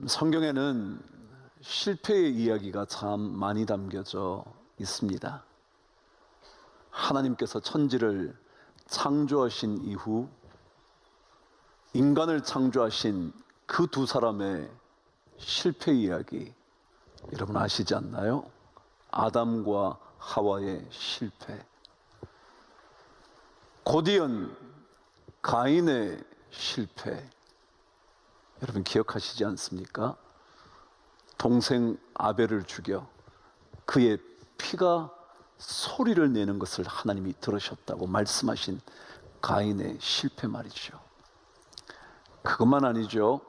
성경에는 실패의 이야기가 참 많이 담겨져 있습니다. 하나님께서 천지를 창조하신 이후 인간을 창조하신 그 두 사람의 실패 이야기, 여러분 아시지 않나요? 아담과 하와의 실패, 곧이은 가인의 실패, 여러분 기억하시지 않습니까? 동생 아벨을 죽여 그의 피가 소리를 내는 것을 하나님이 들으셨다고 말씀하신 가인의 실패 말이죠. 그것만 아니죠.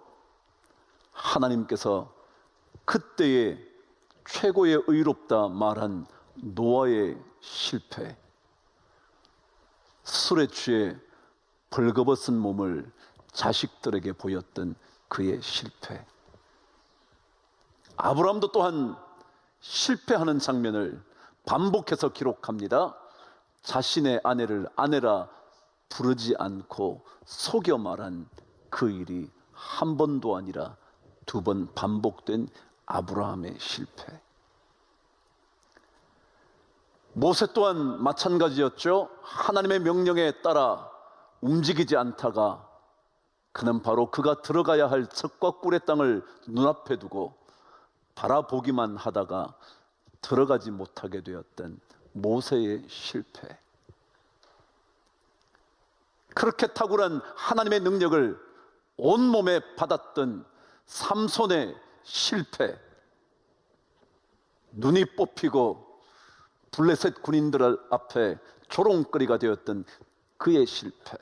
하나님께서 그때의 최고의 의롭다 말한 노아의 실패, 술에 취해 벌거벗은 몸을 자식들에게 보였던 그의 실패, 아브라함도 또한 실패하는 장면을 반복해서 기록합니다. 자신의 아내를 아내라 부르지 않고 속여 말한 그 일이 한 번도 아니라 두 번 반복된 아브라함의 실패. 모세 또한 마찬가지였죠. 하나님의 명령에 따라 움직이지 않다가 그는 바로 그가 들어가야 할 젖과 꿀의 땅을 눈앞에 두고 바라보기만 하다가 들어가지 못하게 되었던 모세의 실패. 그렇게 탁월한 하나님의 능력을 온몸에 받았던 삼손의 실패, 눈이 뽑히고 블레셋 군인들 앞에 조롱거리가 되었던 그의 실패,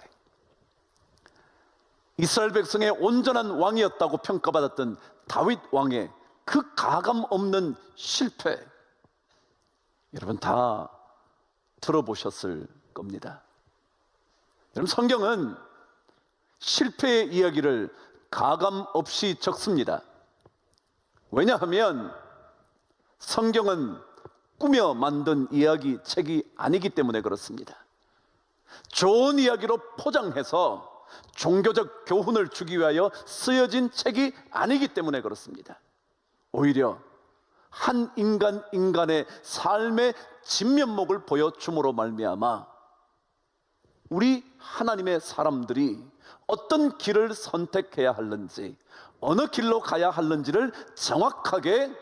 이스라엘 백성의 온전한 왕이었다고 평가받았던 다윗 왕의 그 가감 없는 실패, 여러분 다 들어보셨을 겁니다. 여러분 성경은 실패의 이야기를 가감 없이 적습니다. 왜냐하면 성경은 꾸며 만든 이야기 책이 아니기 때문에 그렇습니다. 좋은 이야기로 포장해서 종교적 교훈을 주기 위하여 쓰여진 책이 아니기 때문에 그렇습니다. 오히려 한 인간의 삶의 진면목을 보여줌으로 말미암아 우리 하나님의 사람들이 어떤 길을 선택해야 하는지, 어느 길로 가야 하는지를 정확하게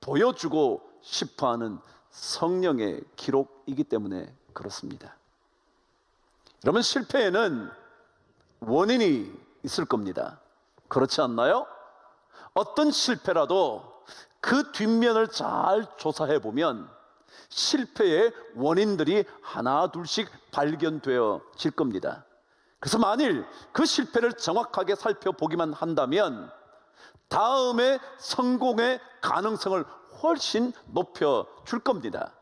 보여주고 싶어하는 성령의 기록이기 때문에 그렇습니다. 여러분 실패에는 원인이 있을 겁니다. 그렇지 않나요? 어떤 실패라도 그 뒷면을 잘 조사해 보면 실패의 원인들이 하나 둘씩 발견되어질 겁니다. 그래서 만일 그 실패를 정확하게 살펴보기만 한다면 다음에 성공의 가능성을 훨씬 높여줄 겁니다.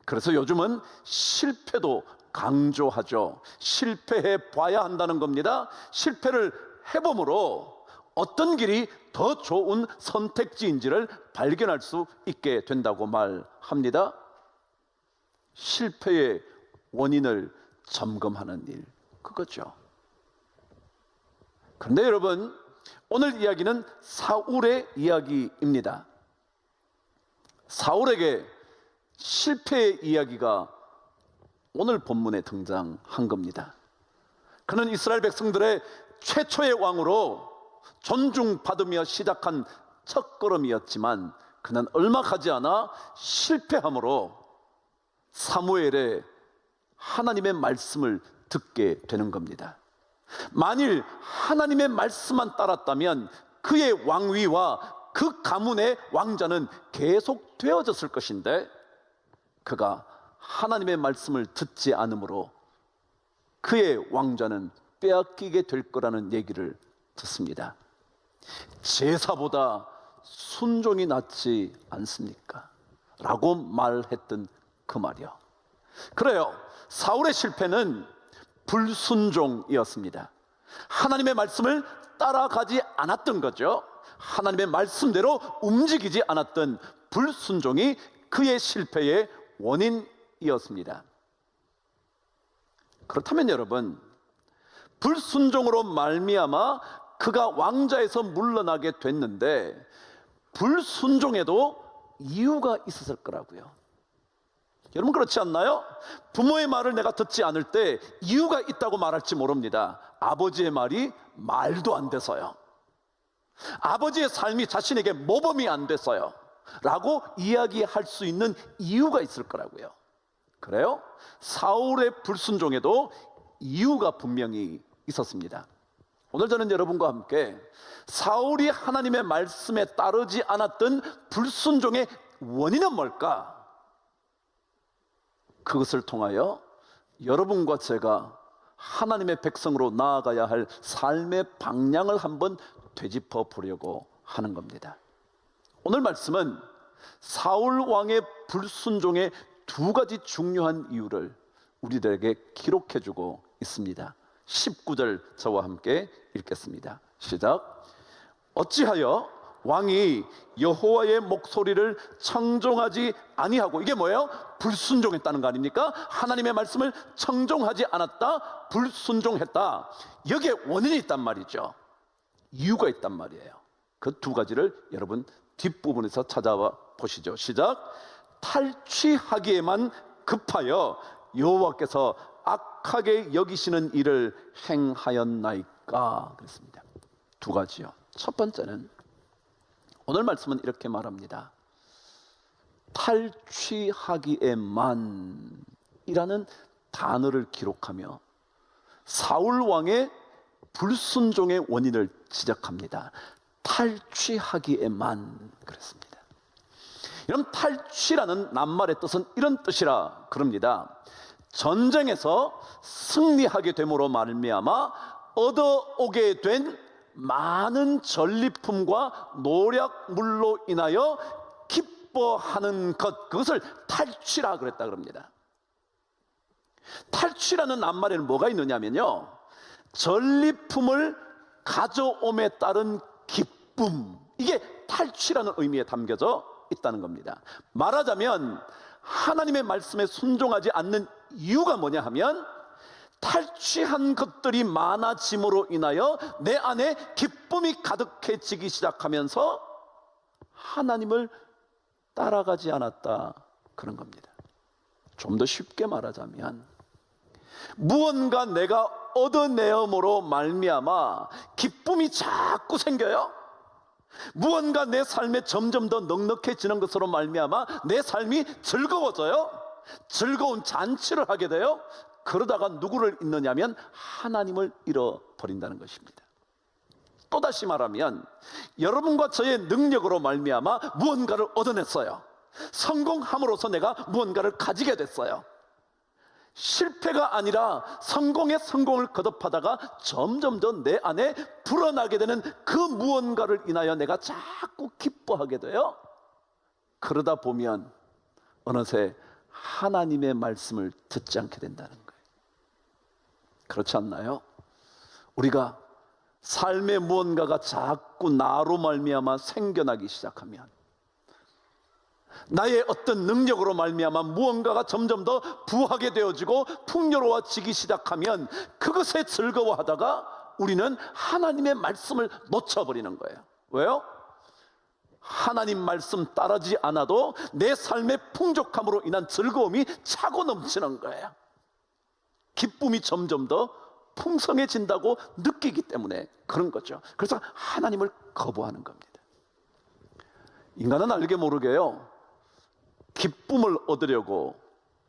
그래서 요즘은 실패도 강조하죠. 실패해 봐야 한다는 겁니다. 실패를 해봄으로 어떤 길이 더 좋은 선택지인지를 발견할 수 있게 된다고 말합니다. 실패의 원인을 점검하는 일, 그거죠. 그런데 여러분, 오늘 이야기는 사울의 이야기입니다. 사울에게 실패의 이야기가 오늘 본문에 등장한 겁니다. 그는 이스라엘 백성들의 최초의 왕으로 존중받으며 시작한 첫걸음이었지만 그는 얼마 가지 않아 실패함으로 사무엘의 하나님의 말씀을 듣게 되는 겁니다. 만일 하나님의 말씀만 따랐다면 그의 왕위와 그 가문의 왕자는 계속 되어졌을 것인데 그가 하나님의 말씀을 듣지 않으므로 그의 왕자는 빼앗기게 될 거라는 얘기를 듣습니다. 제사보다 순종이 낫지 않습니까? 라고 말했던 그 말이요. 그래요. 사울의 실패는 불순종이었습니다. 하나님의 말씀을 따라가지 않았던 거죠. 하나님의 말씀대로 움직이지 않았던 불순종이 그의 실패의 원인이었습니다. 그렇다면 여러분, 불순종으로 말미암아 그가 왕좌에서 물러나게 됐는데 불순종에도 이유가 있었을 거라고요. 여러분 그렇지 않나요? 부모의 말을 내가 듣지 않을 때 이유가 있다고 말할지 모릅니다. 아버지의 말이 말도 안 돼서요, 아버지의 삶이 자신에게 모범이 안 돼서요 라고 이야기할 수 있는 이유가 있을 거라고요. 그래요? 사울의 불순종에도 이유가 분명히 있었습니다. 오늘 저는 여러분과 함께 사울이 하나님의 말씀에 따르지 않았던 불순종의 원인은 뭘까? 그것을 통하여 여러분과 제가 하나님의 백성으로 나아가야 할 삶의 방향을 한번 되짚어 보려고 하는 겁니다. 오늘 말씀은 사울 왕의 불순종의 두 가지 중요한 이유를 우리들에게 기록해 주고 있습니다. 19절 저와 함께 읽겠습니다. 시작. 어찌하여 왕이 여호와의 목소리를 청종하지 아니하고, 이게 뭐예요? 불순종했다는 거 아닙니까? 하나님의 말씀을 청종하지 않았다, 불순종했다. 여기에 원인이 있단 말이죠. 이유가 있단 말이에요. 그 두 가지를 여러분 뒷부분에서 찾아와 보시죠. 시작. 탈취하기에만 급하여 여호와께서 악하게 여기시는 일을 행하였나이까. 그랬습니다. 두 가지요. 첫 번째는 오늘 말씀은 이렇게 말합니다. 탈취하기에만 이라는 단어를 기록하며 사울 왕의 불순종의 원인을 지적합니다. 탈취하기에만 그랬습니다. 이런 탈취라는 낱말의 뜻은 이런 뜻이라 그럽니다. 전쟁에서 승리하게 됨으로 말미암아 얻어오게 된 많은 전리품과 노략물로 인하여 기뻐하는 것, 그것을 탈취라 그랬다 그럽니다. 탈취라는 낱말에는 뭐가 있느냐면요, 전리품을 가져옴에 따른 기쁨, 이게 탈취라는 의미에 담겨져 있다는 겁니다. 말하자면 하나님의 말씀에 순종하지 않는 이유가 뭐냐 하면 탈취한 것들이 많아짐으로 인하여 내 안에 기쁨이 가득해지기 시작하면서 하나님을 따라가지 않았다, 그런 겁니다. 좀 더 쉽게 말하자면 무언가 내가 얻어내음으로 말미암아 기쁨이 자꾸 생겨요. 무언가 내 삶에 점점 더 넉넉해지는 것으로 말미암아 내 삶이 즐거워져요. 즐거운 잔치를 하게 돼요. 그러다가 누구를 잃느냐면 하나님을 잃어버린다는 것입니다. 또다시 말하면 여러분과 저의 능력으로 말미암아 무언가를 얻어냈어요. 성공함으로써 내가 무언가를 가지게 됐어요. 실패가 아니라 성공의 성공을 거듭하다가 점점 더 내 안에 불어나게 되는 그 무언가를 인하여 내가 자꾸 기뻐하게 돼요. 그러다 보면 어느새 하나님의 말씀을 듣지 않게 된다는 거예요. 그렇지 않나요? 우리가 삶의 무언가가 자꾸 나로 말미암아 생겨나기 시작하면, 나의 어떤 능력으로 말미암아 무언가가 점점 더 부하게 되어지고 풍요로워지기 시작하면 그것에 즐거워하다가 우리는 하나님의 말씀을 놓쳐버리는 거예요. 왜요? 하나님 말씀 따르지 않아도 내 삶의 풍족함으로 인한 즐거움이 차고 넘치는 거예요. 기쁨이 점점 더 풍성해진다고 느끼기 때문에 그런 거죠. 그래서 하나님을 거부하는 겁니다. 인간은 알게 모르게요, 기쁨을 얻으려고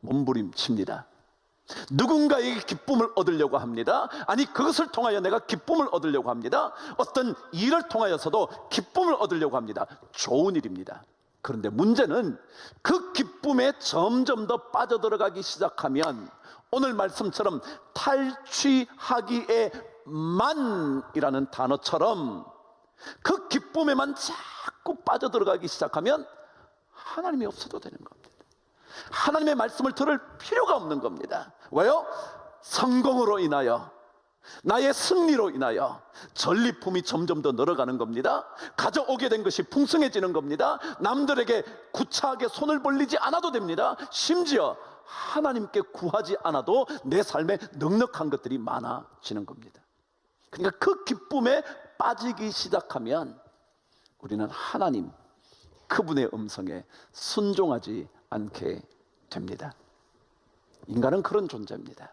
몸부림칩니다. 누군가에게 기쁨을 얻으려고 합니다. 아니, 그것을 통하여 내가 기쁨을 얻으려고 합니다. 어떤 일을 통하여서도 기쁨을 얻으려고 합니다. 좋은 일입니다. 그런데 문제는 그 기쁨에 점점 더 빠져들어가기 시작하면 오늘 말씀처럼 탈취하기에만이라는 단어처럼 그 기쁨에만 자꾸 빠져들어가기 시작하면 하나님이 없어도 되는 겁니다. 하나님의 말씀을 들을 필요가 없는 겁니다. 왜요? 성공으로 인하여, 나의 승리로 인하여 전리품이 점점 더 늘어가는 겁니다. 가져오게 된 것이 풍성해지는 겁니다. 남들에게 구차하게 손을 벌리지 않아도 됩니다. 심지어 하나님께 구하지 않아도 내 삶에 넉넉한 것들이 많아지는 겁니다. 그러니까 그 기쁨에 빠지기 시작하면 우리는 하나님 그분의 음성에 순종하지 않게 됩니다. 인간은 그런 존재입니다.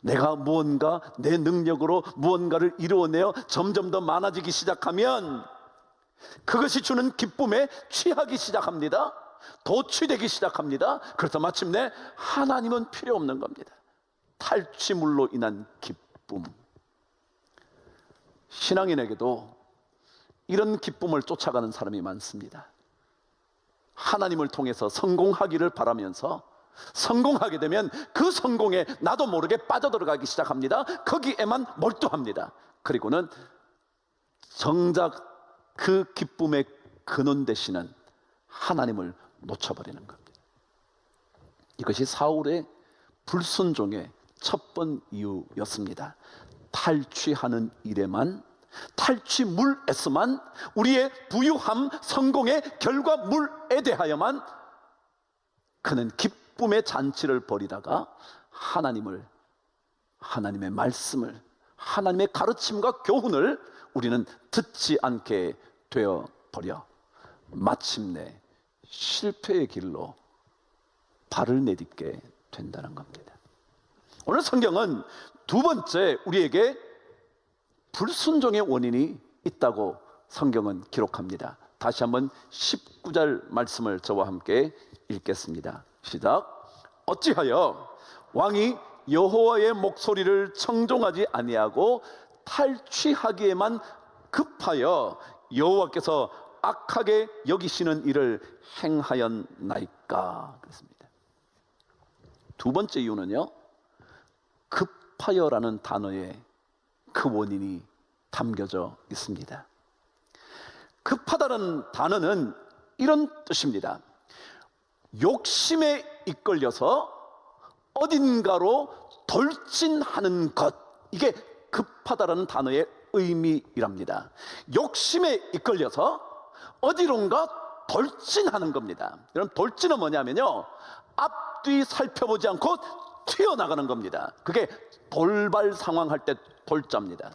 내가 무언가 내 능력으로 무언가를 이루어내어 점점 더 많아지기 시작하면 그것이 주는 기쁨에 취하기 시작합니다. 도취되기 시작합니다. 그래서 마침내 하나님은 필요 없는 겁니다. 탈취물로 인한 기쁨. 신앙인에게도 이런 기쁨을 쫓아가는 사람이 많습니다. 하나님을 통해서 성공하기를 바라면서 성공하게 되면 그 성공에 나도 모르게 빠져들어가기 시작합니다. 거기에만 몰두합니다. 그리고는 정작 그 기쁨의 근원 되시는 하나님을 놓쳐버리는 겁니다. 이것이 사울의 불순종의 첫 번 이유였습니다. 탈취하는 일에만, 탈취물에서만, 우리의 부유함, 성공의 결과물에 대하여만 그는 기쁨의 잔치를 벌이다가 하나님의 말씀을, 하나님의 가르침과 교훈을 우리는 듣지 않게 되어버려 마침내 실패의 길로 발을 내딛게 된다는 겁니다. 오늘 성경은 두 번째 우리에게 불순종의 원인이 있다고 성경은 기록합니다. 다시 한번 19절 말씀을 저와 함께 읽겠습니다. 시작. 어찌하여 왕이 여호와의 목소리를 청종하지 아니하고 탈취하기에만 급하여 여호와께서 악하게 여기시는 일을 행하였나이까. 그렇습니다. 두 번째 이유는요, 급하여라는 단어에 그 원인이 담겨져 있습니다. 급하다는 단어는 이런 뜻입니다. 욕심에 이끌려서 어딘가로 돌진하는 것, 이게 급하다라는 단어의 의미이랍니다. 욕심에 이끌려서 어디론가 돌진하는 겁니다. 여러분, 돌진은 뭐냐면요, 앞뒤 살펴보지 않고 튀어나가는 겁니다. 그게 돌발 상황 할 때 돌자입니다.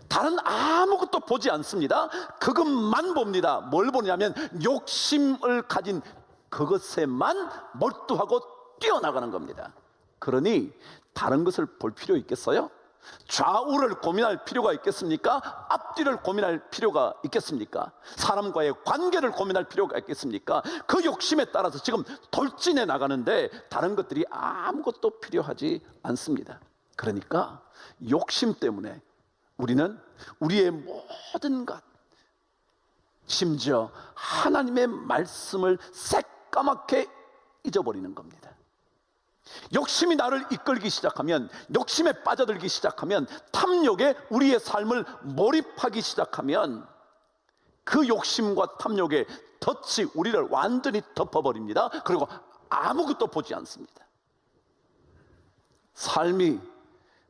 다른 아무것도 보지 않습니다. 그것만 봅니다. 뭘 보냐면 욕심을 가진 그것에만 몰두하고 뛰어나가는 겁니다. 그러니 다른 것을 볼 필요 있겠어요? 좌우를 고민할 필요가 있겠습니까? 앞뒤를 고민할 필요가 있겠습니까? 사람과의 관계를 고민할 필요가 있겠습니까? 그 욕심에 따라서 지금 돌진해 나가는데 다른 것들이 아무것도 필요하지 않습니다. 그러니까 욕심 때문에 우리는 우리의 모든 것, 심지어 하나님의 말씀을 새까맣게 잊어버리는 겁니다. 욕심이 나를 이끌기 시작하면, 욕심에 빠져들기 시작하면, 탐욕에 우리의 삶을 몰입하기 시작하면 그 욕심과 탐욕의 덫이 우리를 완전히 덮어버립니다. 그리고 아무것도 보지 않습니다. 삶이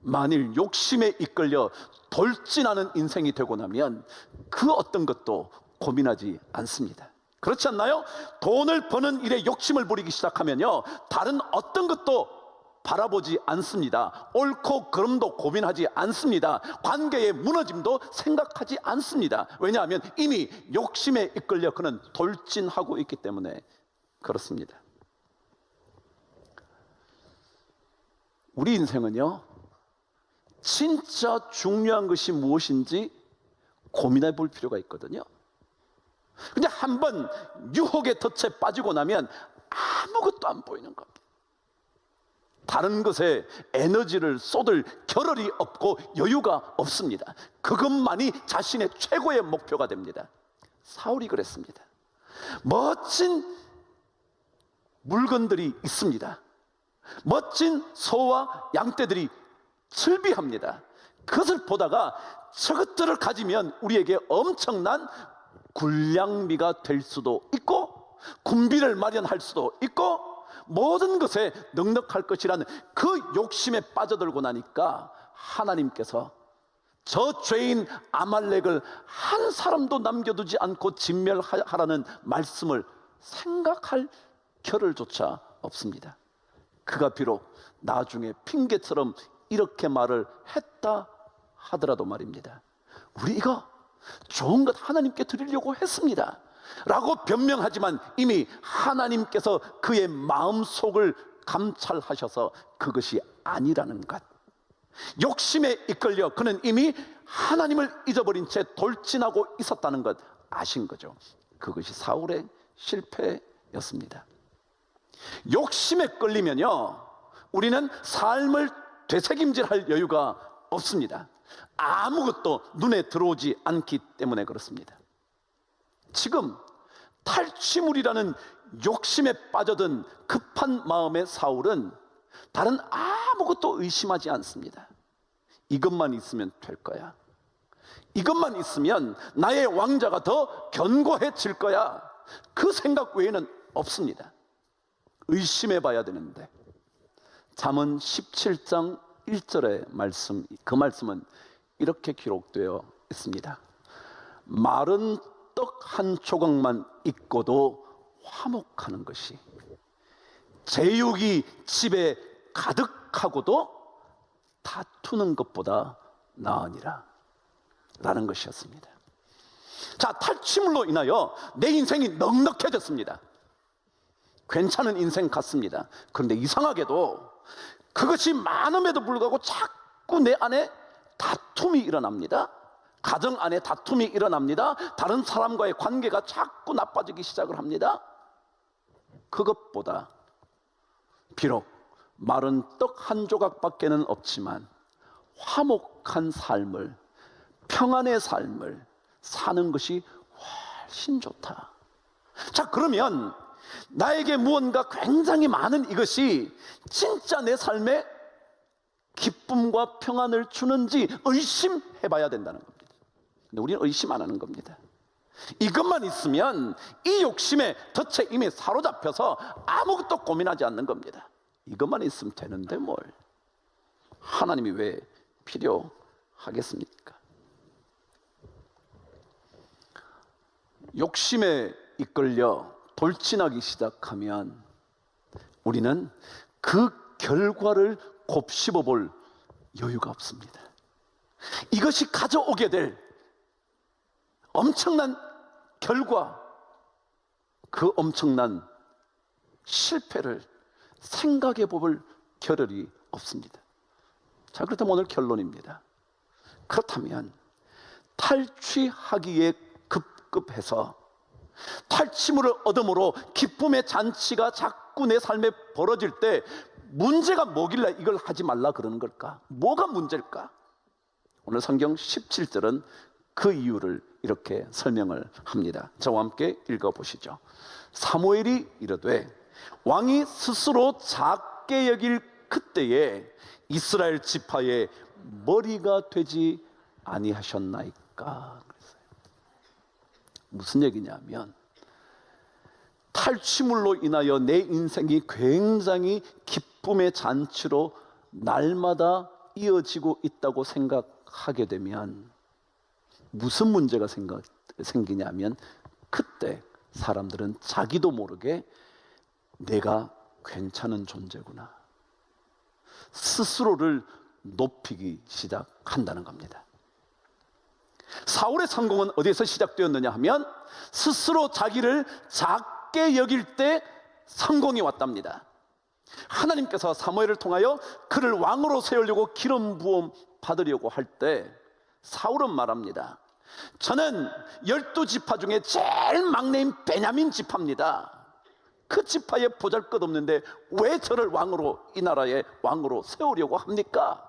만일 욕심에 이끌려 돌진하는 인생이 되고 나면 그 어떤 것도 고민하지 않습니다. 그렇지 않나요? 돈을 버는 일에 욕심을 부리기 시작하면요, 다른 어떤 것도 바라보지 않습니다. 옳고 그름도 고민하지 않습니다. 관계의 무너짐도 생각하지 않습니다. 왜냐하면 이미 욕심에 이끌려 그는 돌진하고 있기 때문에 그렇습니다. 우리 인생은요, 진짜 중요한 것이 무엇인지 고민해 볼 필요가 있거든요. 근데 한번 유혹의 덫에 빠지고 나면 아무것도 안 보이는 겁니다. 다른 것에 에너지를 쏟을 겨를이 없고 여유가 없습니다. 그것만이 자신의 최고의 목표가 됩니다. 사울이 그랬습니다. 멋진 물건들이 있습니다. 멋진 소와 양떼들이 즐비합니다. 그것을 보다가 저것들을 가지면 우리에게 엄청난 군량미가 될 수도 있고 군비를 마련할 수도 있고 모든 것에 넉넉할 것이라는 그 욕심에 빠져들고 나니까 하나님께서 저 죄인 아말렉을 한 사람도 남겨두지 않고 진멸하라는 말씀을 생각할 겨를조차 없습니다. 그가 비록 나중에 핑계처럼 이렇게 말을 했다 하더라도 말입니다, 우리 이거 좋은 것 하나님께 드리려고 했습니다 라고 변명하지만 이미 하나님께서 그의 마음속을 감찰하셔서 그것이 아니라는 것, 욕심에 이끌려 그는 이미 하나님을 잊어버린 채 돌진하고 있었다는 것 아신 거죠. 그것이 사울의 실패였습니다. 욕심에 끌리면요, 우리는 삶을 되새김질할 여유가 없습니다. 아무것도 눈에 들어오지 않기 때문에 그렇습니다. 지금 탈취물이라는 욕심에 빠져든 급한 마음의 사울은 다른 아무것도 의심하지 않습니다. 이것만 있으면 될 거야. 이것만 있으면 나의 왕자가 더 견고해질 거야. 그 생각 외에는 없습니다. 의심해 봐야 되는데 잠언 17장 1절의 말씀, 그 말씀은 이렇게 기록되어 있습니다. 마른 떡 한 조각만 있고도 화목하는 것이 제육이 집에 가득하고도 다투는 것보다 나으니라 라는 것이었습니다. 자, 탈취물로 인하여 내 인생이 넉넉해졌습니다. 괜찮은 인생 같습니다. 그런데 이상하게도 그것이 많음에도 불구하고 자꾸 내 안에 다툼이 일어납니다. 가정 안에 다툼이 일어납니다. 다른 사람과의 관계가 자꾸 나빠지기 시작을 합니다. 그것보다 비록 마른 떡 한 조각밖에는 없지만 화목한 삶을, 평안의 삶을 사는 것이 훨씬 좋다. 자, 그러면 나에게 무언가 굉장히 많은 이것이 진짜 내 삶에 기쁨과 평안을 주는지 의심해 봐야 된다는 겁니다. 근데 우리는 의심 안 하는 겁니다. 이것만 있으면 이 욕심에 덫에 이미 사로잡혀서 아무것도 고민하지 않는 겁니다. 이것만 있으면 되는데 뭘 하나님이 왜 필요하겠습니까? 욕심에 이끌려 돌진하기 시작하면 우리는 그 결과를 곱씹어 볼 여유가 없습니다. 이것이 가져오게 될 엄청난 결과, 그 엄청난 실패를 생각해 볼 겨를이 없습니다. 자, 그렇다면 오늘 결론입니다. 그렇다면 탈취하기에 급급해서 탈취물을 얻음으로 기쁨의 잔치가 자꾸 내 삶에 벌어질 때 문제가 뭐길래 이걸 하지 말라 그러는 걸까? 뭐가 문제일까? 오늘 성경 17절은 그 이유를 이렇게 설명을 합니다. 저와 함께 읽어보시죠. 사무엘이 이르되 왕이 스스로 작게 여길 그때에 이스라엘 지파의 머리가 되지 아니하셨나이까. 무슨 얘기냐면 탈취물로 인하여 내 인생이 굉장히 기쁨의 잔치로 날마다 이어지고 있다고 생각하게 되면 무슨 문제가 생기냐면 그때 사람들은 자기도 모르게 내가 괜찮은 존재구나, 스스로를 높이기 시작한다는 겁니다. 사울의 성공은 어디에서 시작되었느냐 하면 스스로 자기를 작게 여길 때 성공이 왔답니다. 하나님께서 사무엘을 통하여 그를 왕으로 세우려고 기름 부음 받으려고 할 때 사울은 말합니다. 저는 12지파 중에 제일 막내인 베냐민 지파입니다. 그 지파에 보잘것없는데 왜 저를 왕으로, 이 나라의 왕으로 세우려고 합니까?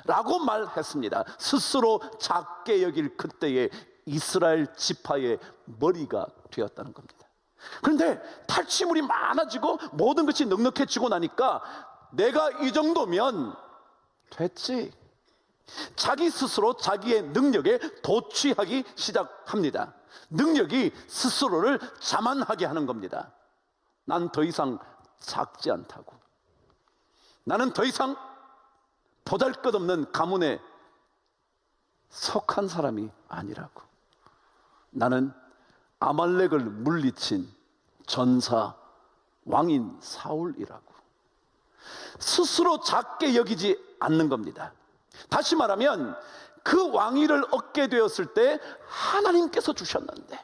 라고 말했습니다. 스스로 작게 여길 그때의 이스라엘 지파의 머리가 되었다는 겁니다. 그런데 탈취물이 많아지고 모든 것이 넉넉해지고 나니까 내가 이 정도면 됐지, 자기 스스로 자기의 능력에 도취하기 시작합니다. 능력이 스스로를 자만하게 하는 겁니다. 난 더 이상 작지 않다고, 나는 더 이상 보잘것없는 가문에 속한 사람이 아니라고, 나는 아말렉을 물리친 전사 왕인 사울이라고 스스로 작게 여기지 않는 겁니다. 다시 말하면 그 왕위를 얻게 되었을 때 하나님께서 주셨는데,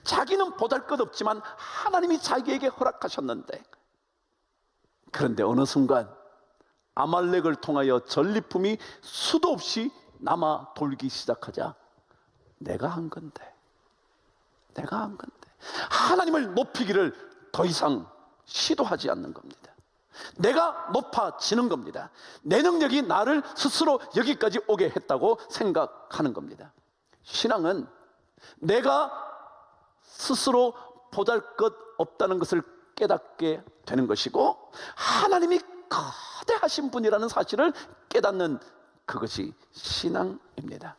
자기는 보잘것없지만 하나님이 자기에게 허락하셨는데, 그런데 어느 순간 아말렉을 통하여 전리품이 수도 없이 남아 돌기 시작하자 내가 한 건데 하나님을 높이기를 더 이상 시도하지 않는 겁니다. 내가 높아지는 겁니다. 내 능력이 나를 스스로 여기까지 오게 했다고 생각하는 겁니다. 신앙은 내가 스스로 보잘것없다는 것을 깨닫게 되는 것이고, 하나님이 거대하신 분이라는 사실을 깨닫는 그것이 신앙입니다.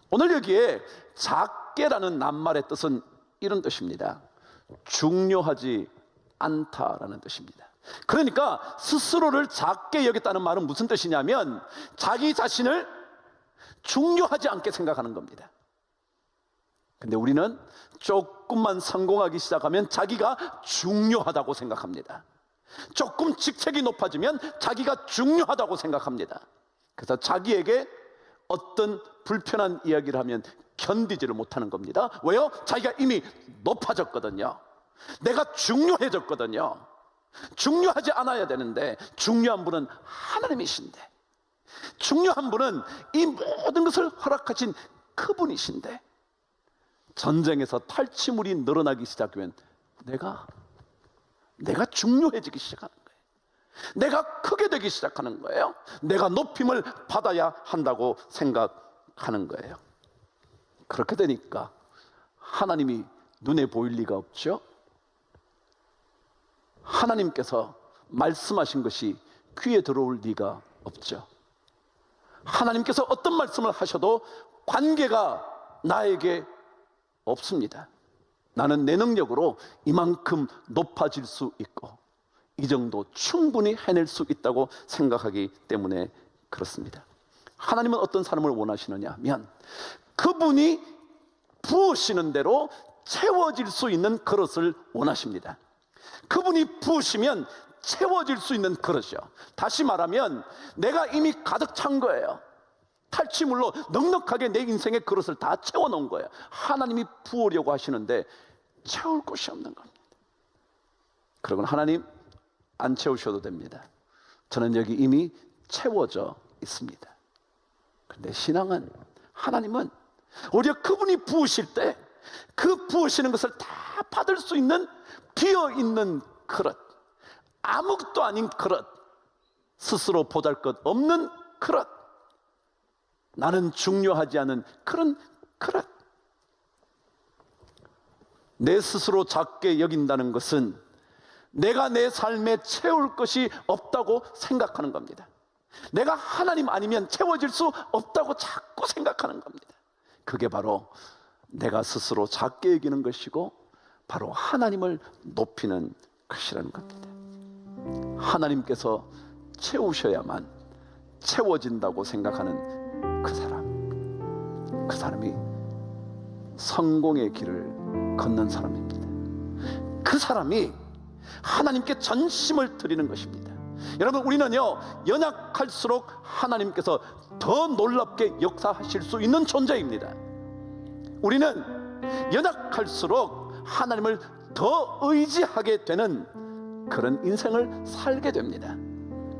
오늘 여기에 작게라는 낱말의 뜻은 이런 뜻입니다. 중요하지 않다라는 뜻입니다. 그러니까 스스로를 작게 여겼다는 말은 무슨 뜻이냐면, 자기 자신을 중요하지 않게 생각하는 겁니다. 근데 우리는 조금만 성공하기 시작하면 자기가 중요하다고 생각합니다. 조금 직책이 높아지면 자기가 중요하다고 생각합니다. 그래서 자기에게 어떤 불편한 이야기를 하면 견디지를 못하는 겁니다. 왜요? 자기가 이미 높아졌거든요. 내가 중요해졌거든요. 중요하지 않아야 되는데, 중요한 분은 하나님이신데, 중요한 분은 이 모든 것을 허락하신 그분이신데, 전쟁에서 탈취물이 늘어나기 시작하면 내가 중요해지기 시작하는 거예요. 내가 크게 되기 시작하는 거예요. 내가 높임을 받아야 한다고 생각하는 거예요. 그렇게 되니까 하나님이 눈에 보일 리가 없죠. 하나님께서 말씀하신 것이 귀에 들어올 리가 없죠. 하나님께서 어떤 말씀을 하셔도 관계가 나에게 없습니다. 나는 내 능력으로 이만큼 높아질 수 있고, 이 정도 충분히 해낼 수 있다고 생각하기 때문에 그렇습니다. 하나님은 어떤 사람을 원하시느냐 하면, 그분이 부으시는 대로 채워질 수 있는 그릇을 원하십니다. 그분이 부으시면 채워질 수 있는 그릇이요. 다시 말하면 내가 이미 가득 찬 거예요. 탈취물로 넉넉하게 내 인생의 그릇을 다 채워놓은 거예요. 하나님이 부으려고 하시는데 채울 곳이 없는 겁니다. 그러면 하나님, 안 채우셔도 됩니다. 저는 여기 이미 채워져 있습니다. 그런데 신앙은, 하나님은 오히려 그분이 부으실 때 그 부으시는 것을 다 받을 수 있는 비어있는 그릇, 아무것도 아닌 그릇, 스스로 보잘것없는 그릇, 나는 중요하지 않은 그런 그릇. 내 스스로 작게 여긴다는 것은 내가 내 삶에 채울 것이 없다고 생각하는 겁니다. 내가 하나님 아니면 채워질 수 없다고 자꾸 생각하는 겁니다. 그게 바로 내가 스스로 작게 여기는 것이고, 바로 하나님을 높이는 것이라는 겁니다. 하나님께서 채우셔야만 채워진다고 생각하는 그 사람이 성공의 길을 걷는 사람입니다. 그 사람이 하나님께 전심을 드리는 것입니다. 여러분, 우리는요, 연약할수록 하나님께서 더 놀랍게 역사하실 수 있는 존재입니다. 우리는 연약할수록 하나님을 더 의지하게 되는 그런 인생을 살게 됩니다.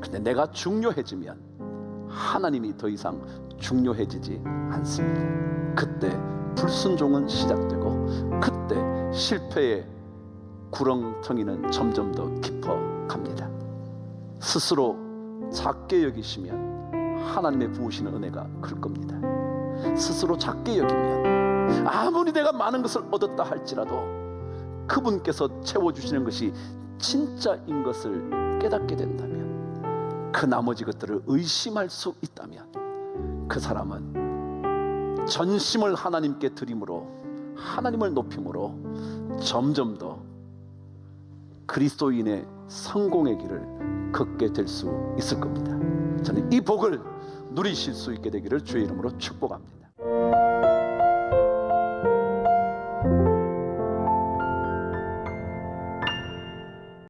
그런데 내가 중요해지면 하나님이 더 이상 중요해지지 않습니다. 그때 불순종은 시작되고, 그때 실패의 구렁텅이는 점점 더 깊어갑니다. 스스로 작게 여기시면 하나님의 부으시는 은혜가 클 겁니다. 스스로 작게 여기면 아무리 내가 많은 것을 얻었다 할지라도 그분께서 채워주시는 것이 진짜인 것을 깨닫게 된다면, 그 나머지 것들을 의심할 수 있다면, 그 사람은 전심을 하나님께 드림으로, 하나님을 높임으로 점점 더 그리스도인의 성공의 길을 걷게 될 수 있을 겁니다. 저는 이 복을 누리실 수 있게 되기를 주의 이름으로 축복합니다.